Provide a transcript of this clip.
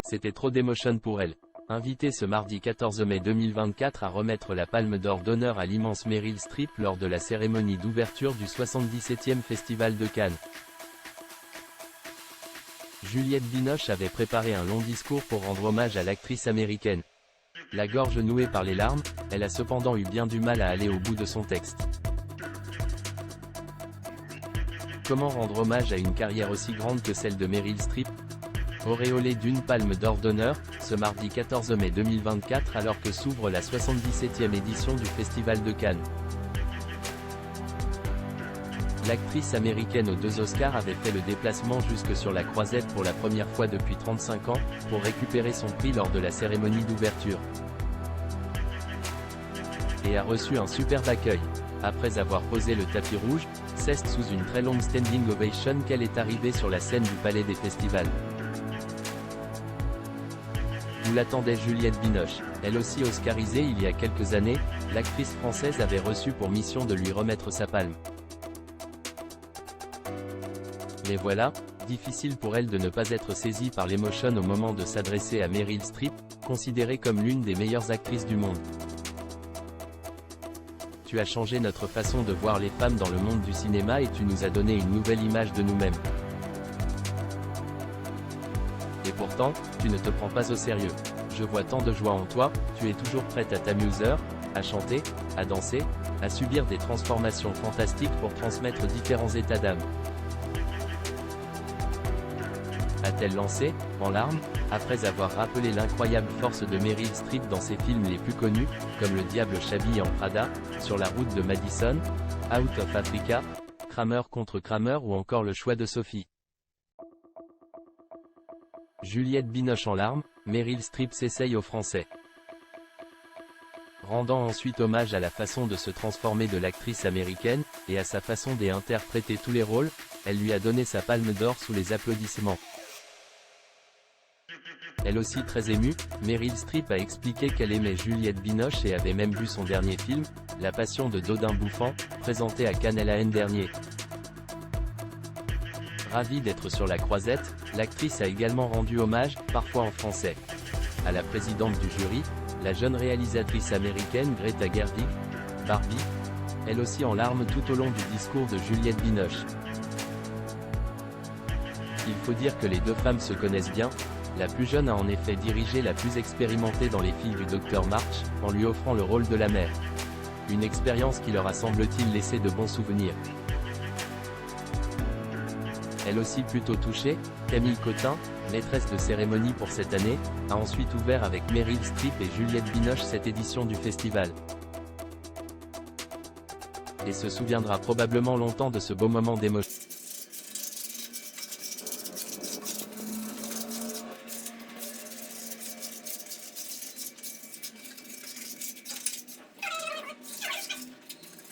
C'était trop d'émotion pour elle. Invitée ce mardi 14 mai 2024 à remettre la Palme d'Or d'honneur à l'immense Meryl Streep lors de la cérémonie d'ouverture du 77e Festival de Cannes. Juliette Binoche avait préparé un long discours pour rendre hommage à l'actrice américaine. La gorge nouée par les larmes, elle a cependant eu bien du mal à aller au bout de son texte. Comment rendre hommage à une carrière aussi grande que celle de Meryl Streep? Auréolée d'une Palme d'Or d'honneur, ce mardi 14 mai 2024 alors que s'ouvre la 77e édition du Festival de Cannes. L'actrice américaine aux 2 Oscars avait fait le déplacement jusque sur la Croisette pour la première fois depuis 35 ans, pour récupérer son prix lors de la cérémonie d'ouverture. Et a reçu un superbe accueil. Après avoir posé le tapis rouge, c'est sous une très longue standing ovation qu'elle est arrivée sur la scène du Palais des Festivals. Où l'attendait Juliette Binoche. Elle aussi oscarisée il y a quelques années, l'actrice française avait reçu pour mission de lui remettre sa palme. Mais voilà, difficile pour elle de ne pas être saisie par l'émotion au moment de s'adresser à Meryl Streep, considérée comme l'une des meilleures actrices du monde. Tu as changé notre façon de voir les femmes dans le monde du cinéma et tu nous as donné une nouvelle image de nous-mêmes. Et pourtant, tu ne te prends pas au sérieux. Je vois tant de joie en toi, tu es toujours prête à t'amuser, à chanter, à danser, à subir des transformations fantastiques pour transmettre différents états d'âme. A-t-elle lancé, en larmes, après avoir rappelé l'incroyable force de Meryl Streep dans ses films les plus connus, comme Le Diable s'habille en Prada, Sur la route de Madison, Out of Africa, Kramer contre Kramer ou encore Le choix de Sophie. Juliette Binoche en larmes, Meryl Streep s'essaye au français. Rendant ensuite hommage à la façon de se transformer de l'actrice américaine, et à sa façon d'interpréter tous les rôles, elle lui a donné sa Palme d'Or sous les applaudissements. Elle aussi très émue, Meryl Streep a expliqué qu'elle aimait Juliette Binoche et avait même vu son dernier film, La Passion de Dodin Bouffant, présenté à Cannes l'année dernière. Ravie d'être sur la Croisette, l'actrice a également rendu hommage, parfois en français, à la présidente du jury, la jeune réalisatrice américaine Greta Gerwig, Barbie, elle aussi en larmes tout au long du discours de Juliette Binoche. Il faut dire que les deux femmes se connaissent bien. La plus jeune a en effet dirigé la plus expérimentée dans Les Filles du Dr March, en lui offrant le rôle de la mère. Une expérience qui leur a semble-t-il laissé de bons souvenirs. Elle aussi plutôt touchée, Camille Cotin, maîtresse de cérémonie pour cette année, a ensuite ouvert avec Meryl Streep et Juliette Binoche cette édition du festival. Et se souviendra probablement longtemps de ce beau moment d'émotion.